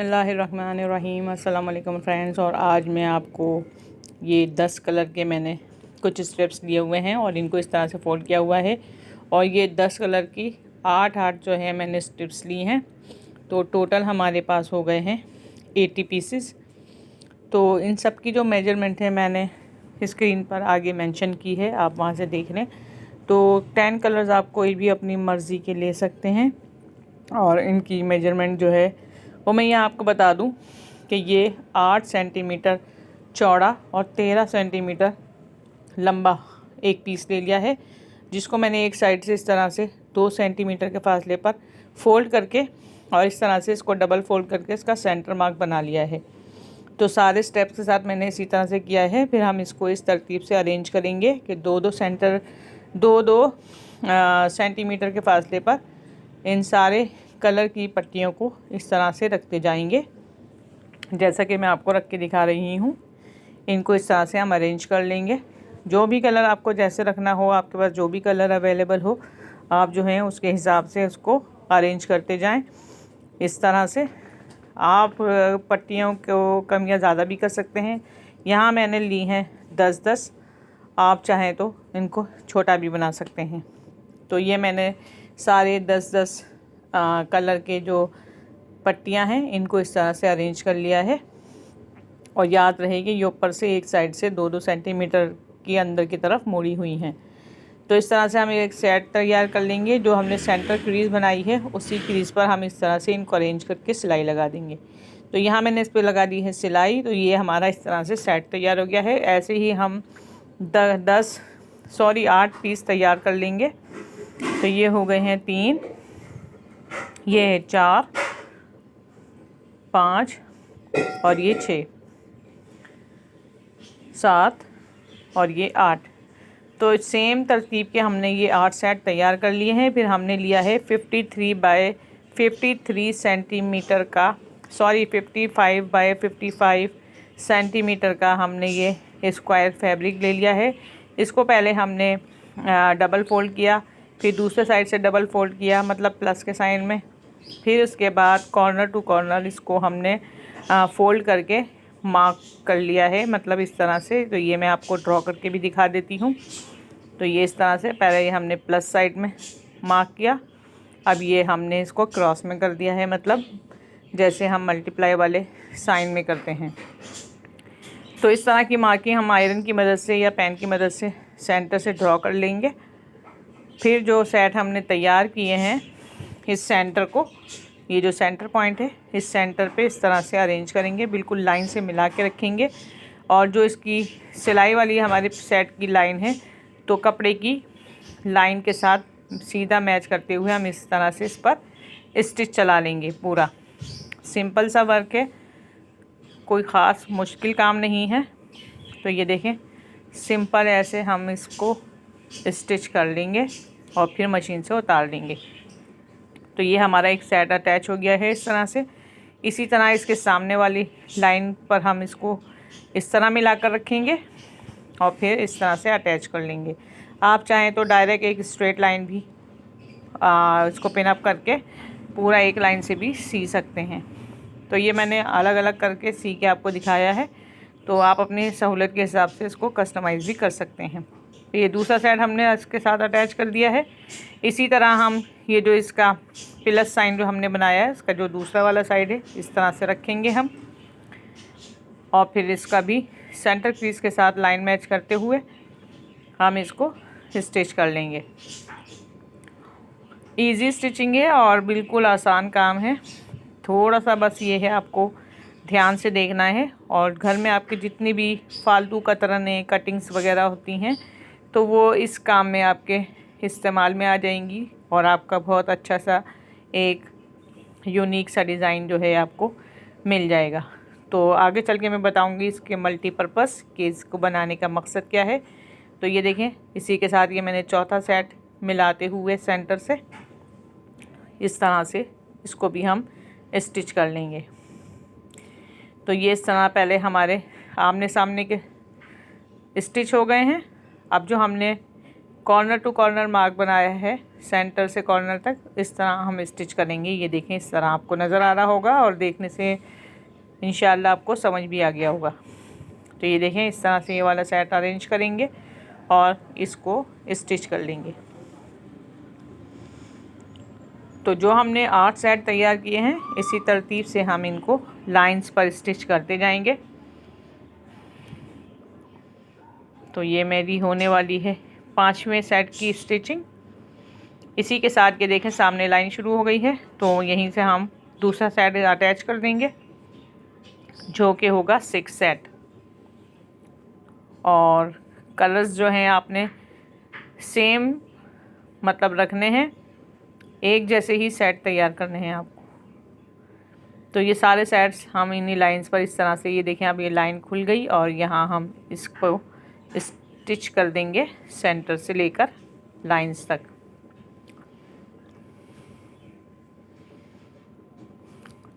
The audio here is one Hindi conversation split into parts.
बिस्मिल्लाहिर्रहमानिर्रहीम। अस्सलाम वालेकुम फ्रेंड्स। और आज मैं आपको ये 10 कलर के मैंने कुछ स्टेप्स लिए हुए हैं और इनको इस तरह से फोल्ड किया हुआ है। और ये 10 कलर की 8 जो है मैंने स्टेप्स ली हैं। तो टोटल हमारे पास हो गए हैं 80 पीसेस। तो इन सब की जो मेजरमेंट है मैंने स्क्रीन पर आगे मेंशन की है, आप वहाँ से देख लें। तो 10 कलर्स आप कोई भी अपनी मर्ज़ी के ले सकते हैं। और इनकी मेजरमेंट जो है वो मैं यहाँ आपको बता दूँ कि ये 8 सेंटीमीटर चौड़ा और 13 सेंटीमीटर लंबा एक पीस ले लिया है, जिसको मैंने एक साइड से इस तरह से 2 सेंटीमीटर के फासले पर फोल्ड करके और इस तरह से इसको डबल फोल्ड करके इसका सेंटर मार्क बना लिया है। तो सारे स्टेप्स के साथ मैंने इसी तरह से किया है। फिर हम इसको इस तरतीब से अरेंज करेंगे कि दो सेंटीमीटर के फासले पर इन सारे कलर की पट्टियों को इस तरह से रखते जाएंगे, जैसा कि मैं आपको रख के दिखा रही हूँ। इनको इस तरह से हम अरेंज कर लेंगे। जो भी कलर आपको जैसे रखना हो, आपके पास जो भी कलर अवेलेबल हो, आप जो हैं उसके हिसाब से उसको अरेंज करते जाएं। इस तरह से आप पट्टियों को कम या ज़्यादा भी कर सकते हैं। यहाँ मैंने ली हैं 10-10, आप चाहें तो इनको छोटा भी बना सकते हैं। तो ये मैंने सारे 10-10 कलर के जो पट्टियाँ हैं इनको इस तरह से अरेंज कर लिया है। और याद रहेगी ये ऊपर से एक साइड से 2-2 सेंटीमीटर की अंदर की तरफ मोड़ी हुई हैं। तो इस तरह से हम एक सेट तैयार कर लेंगे। जो हमने सेंटर क्रीज़ बनाई है उसी क्रीज़ पर हम इस तरह से इनको अरेंज करके सिलाई लगा देंगे। तो यहाँ मैंने इस पर लगा दी है सिलाई। तो ये हमारा इस तरह से सेट तैयार हो गया है। ऐसे ही हम 8 पीस तैयार कर लेंगे। तो ये हो गए हैं 3, ये है 4, 5 और ये 6, 7 और ये 8। तो सेम तरतीब के हमने ये 8 सेट तैयार कर लिए हैं। फिर हमने लिया है 55 बाय 55 सेंटीमीटर का हमने ये स्क्वायर फैब्रिक ले लिया है। इसको पहले हमने डबल फोल्ड किया, फिर दूसरे साइड से डबल फोल्ड किया, मतलब प्लस के साइन में। फिर उसके बाद कॉर्नर टू कॉर्नर इसको हमने फोल्ड करके मार्क कर लिया है, मतलब इस तरह से। तो ये मैं आपको ड्रॉ करके भी दिखा देती हूँ। तो ये इस तरह से पहले ये हमने प्लस साइड में मार्क किया, अब ये हमने इसको क्रॉस में कर दिया है, मतलब जैसे हम मल्टीप्लाई वाले साइन में करते हैं। तो इस तरह की मार्किंग हम आयरन की मदद से या पेन की मदद से सेंटर से ड्रॉ कर लेंगे। फिर जो सेट हमने तैयार किए हैं, इस सेंटर को, ये जो सेंटर पॉइंट है, इस सेंटर पे इस तरह से अरेंज करेंगे, बिल्कुल लाइन से मिला के रखेंगे। और जो इसकी सिलाई वाली हमारे सेट की लाइन है, तो कपड़े की लाइन के साथ सीधा मैच करते हुए हम इस तरह से इस पर स्टिच चला लेंगे। पूरा सिंपल सा वर्क है, कोई ख़ास मुश्किल काम नहीं है। तो ये देखें, सिंपल ऐसे हम इसको स्टिच कर लेंगे और फिर मशीन से उतार लेंगे। तो ये हमारा एक सेट अटैच हो गया है इस तरह से। इसी तरह इसके सामने वाली लाइन पर हम इसको इस तरह मिला कर रखेंगे और फिर इस तरह से अटैच कर लेंगे। आप चाहें तो डायरेक्ट एक स्ट्रेट लाइन भी इसको पिन अप करके पूरा एक लाइन से भी सी सकते हैं। तो ये मैंने अलग अलग करके सी के आपको दिखाया है। तो आप अपनी सहूलत के हिसाब से इसको कस्टमाइज़ भी कर सकते हैं। तो ये दूसरा साइड हमने इसके साथ अटैच कर दिया है। इसी तरह हम ये जो इसका प्लस साइन जो हमने बनाया है, इसका जो दूसरा वाला साइड है, इस तरह से रखेंगे हम। और फिर इसका भी सेंटर क्रीज के साथ लाइन मैच करते हुए हम इसको स्टिच कर लेंगे। इजी स्टिचिंग है और बिल्कुल आसान काम है। थोड़ा सा बस ये है, आपको ध्यान से देखना है। और घर में आपके जितनी भी फालतू कतरने कटिंग्स वगैरह होती हैं, तो वो इस काम में आपके इस्तेमाल में आ जाएंगी और आपका बहुत अच्छा सा एक यूनिक सा डिज़ाइन जो है आपको मिल जाएगा। तो आगे चल के मैं बताऊंगी इसके मल्टीपर्पज़ कि इसको बनाने का मकसद क्या है। तो ये देखें, इसी के साथ ये मैंने चौथा सेट मिलाते हुए सेंटर से इस तरह से इसको भी हम स्टिच कर लेंगे। तो ये इस तरह पहले हमारे आमने सामने के स्टिच हो गए हैं। अब जो हमने कॉर्नर टू कॉर्नर मार्क बनाया है, सेंटर से कॉर्नर तक इस तरह हम स्टिच करेंगे। ये देखें, इस तरह आपको नज़र आ रहा होगा और देखने से इंशाल्लाह आपको समझ भी आ गया होगा। तो ये देखें, इस तरह से ये वाला सेट अरेंज करेंगे और इसको स्टिच कर लेंगे। तो जो हमने 8 सेट तैयार किए हैं, इसी तरतीब से हम इनको लाइंस पर स्टिच करते जाएंगे। तो ये मेरी होने वाली है 5वें सेट की स्टिचिंग। इसी के साथ ये देखें, सामने लाइन शुरू हो गई है, तो यहीं से हम दूसरा सेट अटैच कर देंगे जो कि होगा 6 सेट। और कलर्स जो हैं आपने सेम मतलब रखने हैं, एक जैसे ही सेट तैयार करने हैं आपको। तो ये सारे सेट्स हम इन्हीं लाइंस पर इस तरह से, ये देखें अब ये लाइन खुल गई और यहाँ हम इसको स्टिच कर देंगे सेंटर से लेकर लाइंस तक।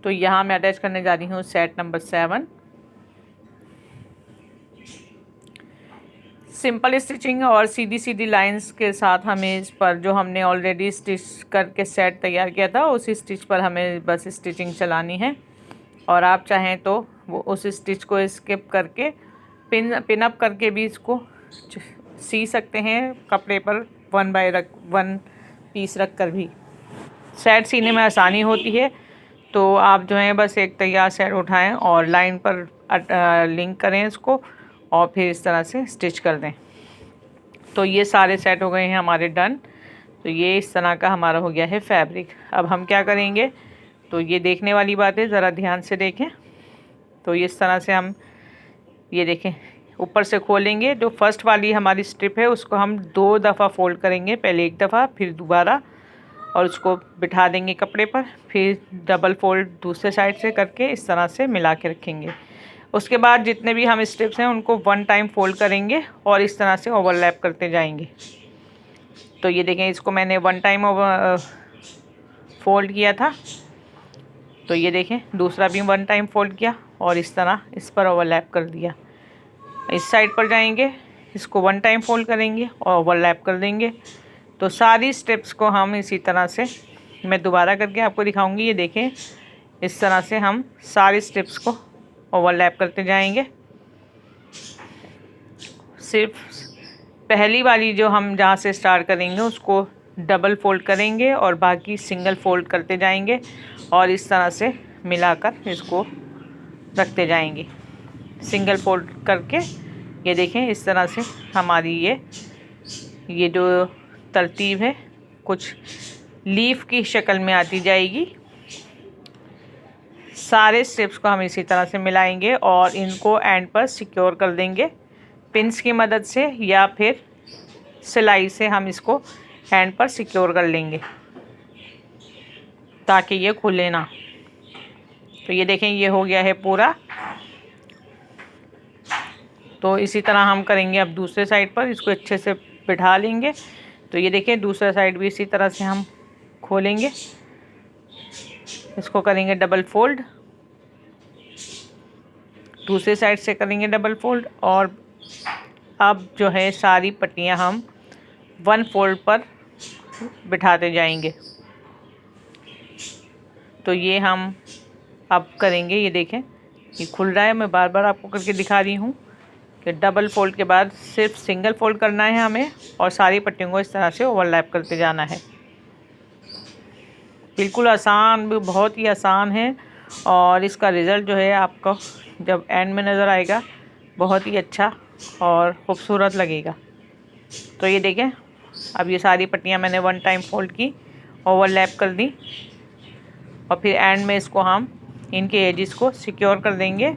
तो यहाँ मैं अटैच करने जा रही हूँ सेट नंबर 7। सिंपल स्टिचिंग और सीधी सीधी लाइंस के साथ हमें इस पर जो हमने ऑलरेडी स्टिच करके सेट तैयार किया था, उस स्टिच पर हमें बस स्टिचिंग चलानी है। और आप चाहें तो वो उस स्टिच को स्किप करके पिन अप करके भी इसको सी सकते हैं कपड़े पर, 1 पीस रख कर भी। सेट सीने में आसानी होती है। तो आप जो है बस एक तैयार सेट उठाएं और लाइन पर लिंक करें इसको और फिर इस तरह से स्टिच कर दें। तो ये सारे सेट हो गए हैं हमारे डन। तो ये इस तरह का हमारा हो गया है फैब्रिक। अब हम क्या करेंगे, तो ये देखने वाली बात है, ज़रा ध्यान से देखें। तो इस तरह से हम ये देखें ऊपर से खोलेंगे। जो फर्स्ट वाली हमारी स्ट्रिप है उसको हम 2 दफ़ा फोल्ड करेंगे, पहले एक दफ़ा फिर दोबारा, और उसको बिठा देंगे कपड़े पर। फिर डबल फोल्ड दूसरे साइड से करके इस तरह से मिला के रखेंगे। उसके बाद जितने भी हम स्ट्रिप्स हैं उनको 1 टाइम फोल्ड करेंगे और इस तरह से ओवरलैप करते जाएंगे। तो ये देखें, इसको मैंने 1 टाइम फोल्ड किया था, तो ये देखें दूसरा भी 1 टाइम फोल्ड किया और इस तरह इस पर ओवरलैप कर दिया। इस साइड पर जाएंगे, इसको 1 टाइम फोल्ड करेंगे और ओवरलैप कर देंगे। तो सारी स्टेप्स को हम इसी तरह से, मैं दोबारा करके आपको दिखाऊंगी। ये देखें, इस तरह से हम सारी स्टेप्स को ओवरलैप करते जाएंगे। सिर्फ पहली वाली जो हम जहाँ से स्टार्ट करेंगे उसको डबल फोल्ड करेंगे और बाकी सिंगल फोल्ड करते जाएंगे और इस तरह से मिलाकर इसको रखते जाएंगे सिंगल फोल्ड करके। ये देखें, इस तरह से हमारी ये जो तरतीब है कुछ लीफ की शक्ल में आती जाएगी। सारे स्टेप्स को हम इसी तरह से मिलाएंगे और इनको एंड पर सिक्योर कर देंगे पिन्स की मदद से, या फिर सिलाई से हम इसको एंड पर सिक्योर कर लेंगे ताकि ये खुले ना। तो ये देखें, ये हो गया है पूरा। तो इसी तरह हम करेंगे अब दूसरे साइड पर, इसको अच्छे से बिठा लेंगे। तो ये देखें, दूसरा साइड भी इसी तरह से हम खोलेंगे, इसको करेंगे डबल फोल्ड, दूसरे साइड से करेंगे डबल फोल्ड, और अब जो है सारी पट्टियां हम 1 फोल्ड पर बिठाते जाएंगे। तो ये हम अब करेंगे। ये देखें, ये खुल रहा है, मैं बार बार आपको करके दिखा रही हूँ कि डबल फोल्ड के बाद सिर्फ सिंगल फोल्ड करना है हमें और सारी पट्टियों को इस तरह से ओवरलैप करते जाना है। बिल्कुल आसान, भी बहुत ही आसान है और इसका रिज़ल्ट जो है आपको जब एंड में नज़र आएगा बहुत ही अच्छा और ख़ूबसूरत लगेगा। तो ये देखें, अब ये सारी पट्टियाँ मैंने 1 टाइम फोल्ड की, ओवरलैप कर दी और फिर एंड में इसको हम इनके एजिस को सिक्योर कर देंगे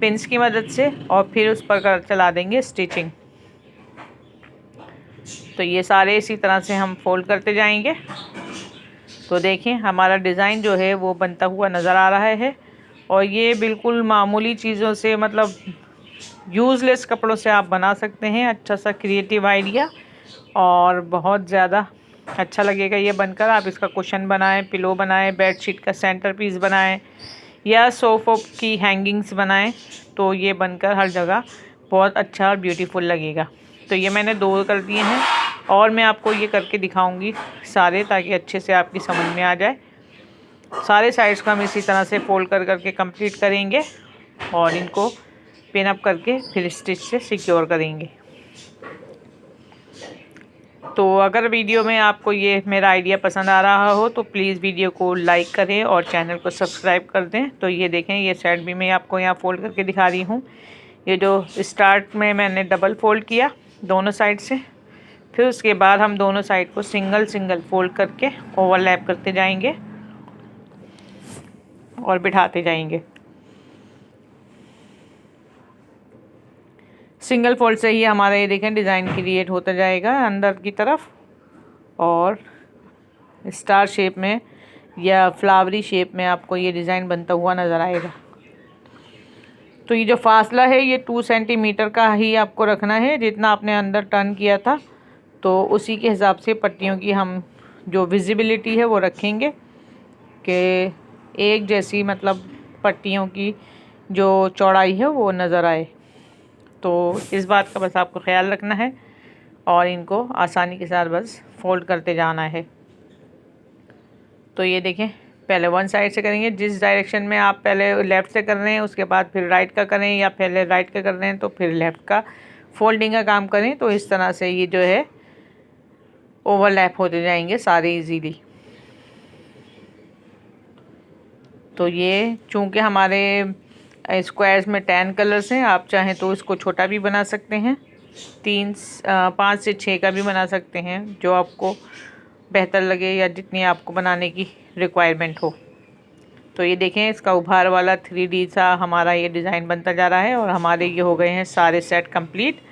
पिन्स की मदद से और फिर उस पर चला देंगे स्टिचिंग। तो ये सारे इसी तरह से हम फोल्ड करते जाएंगे। तो देखें, हमारा डिज़ाइन जो है वो बनता हुआ नज़र आ रहा है और ये बिल्कुल मामूली चीज़ों से, मतलब यूज़लेस कपड़ों से आप बना सकते हैं। अच्छा सा क्रिएटिव आइडिया और बहुत ज़्यादा अच्छा लगेगा ये बनकर। आप इसका कुशन बनाएं, पिलो बनाएं, बेडशीट का सेंटर पीस बनाएं या सोफ़ों की हैंगिंग्स बनाएं, तो ये बनकर हर जगह बहुत अच्छा और ब्यूटीफुल लगेगा। तो ये मैंने 2 कर दिए हैं और मैं आपको ये करके दिखाऊंगी सारे, ताकि अच्छे से आपकी समझ में आ जाए। सारे साइड्स को हम इसी तरह से फोल्ड कर करके कंप्लीट करेंगे और इनको पिन अप करके फिर स्टिच से सिक्योर करेंगे। तो अगर वीडियो में आपको ये मेरा आइडिया पसंद आ रहा हो तो प्लीज़ वीडियो को लाइक करें और चैनल को सब्सक्राइब कर दें। तो ये देखें, ये साइड भी मैं आपको यहाँ फ़ोल्ड करके दिखा रही हूँ। ये जो स्टार्ट में मैंने डबल फ़ोल्ड किया दोनों साइड से, फिर उसके बाद हम दोनों साइड को सिंगल सिंगल फ़ोल्ड करके ओवरलैप करते जाएंगे और बिठाते जाएंगे। सिंगल फोल्ड से ही हमारा ये देखें डिज़ाइन क्रिएट होता जाएगा अंदर की तरफ, और स्टार शेप में या फ्लावरी शेप में आपको ये डिज़ाइन बनता हुआ नज़र आएगा। तो ये जो फासला है ये 2 सेंटीमीटर का ही आपको रखना है। जितना आपने अंदर टर्न किया था तो उसी के हिसाब से पट्टियों की हम जो विजिबिलिटी है वो रखेंगे कि एक जैसी, मतलब पट्टियों की जो चौड़ाई है वो नज़र आए। तो इस बात का बस आपको ख्याल रखना है और इनको आसानी के साथ बस फोल्ड करते जाना है। तो ये देखें, पहले वन साइड से करेंगे। जिस डायरेक्शन में आप पहले लेफ़्ट से कर रहे हैं उसके बाद फिर राइट का करें, या पहले राइट का कर रहे हैं तो फिर लेफ़्ट का फोल्डिंग का काम करें। तो इस तरह से ये जो है ओवरलैप होते जाएंगे सारे इजीली। तो ये चूँकि हमारे स्क्वायर्स में 10 कलर्स हैं, आप चाहें तो इसको छोटा भी बना सकते हैं, 5 से 6 का भी बना सकते हैं, जो आपको बेहतर लगे या जितनी आपको बनाने की रिक्वायरमेंट हो। तो ये देखें, इसका उभार वाला 3D सा हमारा ये डिज़ाइन बनता जा रहा है और हमारे ये हो गए हैं सारे सेट कंप्लीट।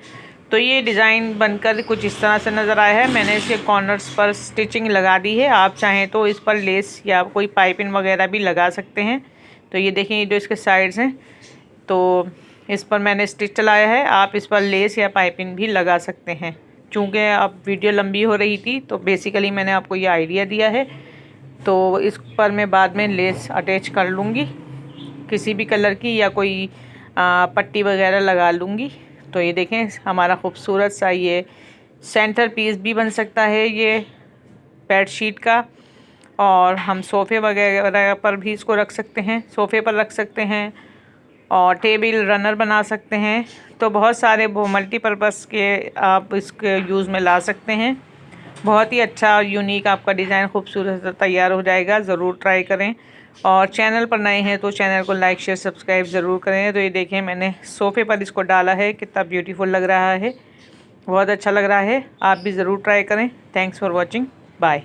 तो ये डिज़ाइन बनकर कुछ इस तरह से नज़र आया है। मैंने इसके कॉर्नर्स पर स्टिचिंग लगा दी है, आप चाहें तो इस पर लेस या कोई पाइपिंग वगैरह भी लगा सकते हैं। तो ये देखें, ये जो इसके साइड्स हैं तो इस पर मैंने स्टिच चलाया है, आप इस पर लेस या पाइपिंग भी लगा सकते हैं। चूँकि अब वीडियो लंबी हो रही थी तो बेसिकली मैंने आपको ये आइडिया दिया है। तो इस पर मैं बाद में लेस अटैच कर लूँगी किसी भी कलर की, या कोई पट्टी वगैरह लगा लूँगी। तो ये देखें, हमारा खूबसूरत सा ये सेंटर पीस भी बन सकता है ये बेडशीट का, और हम सोफ़े वगैरह पर भी इसको रख सकते हैं, सोफ़े पर रख सकते हैं और टेबल रनर बना सकते हैं। तो बहुत सारे वो मल्टीपर्पज़ के आप इसके यूज़ में ला सकते हैं। बहुत ही अच्छा और यूनिक आपका डिज़ाइन खूबसूरत तैयार हो जाएगा। ज़रूर ट्राई करें, और चैनल पर नए हैं तो चैनल को लाइक शेयर सब्सक्राइब ज़रूर करें। तो ये देखें, मैंने सोफ़े पर इसको डाला है, कितना ब्यूटीफुल लग रहा है, बहुत अच्छा लग रहा है। आप भी ज़रूर ट्राई करें। Thanks for watching, bye.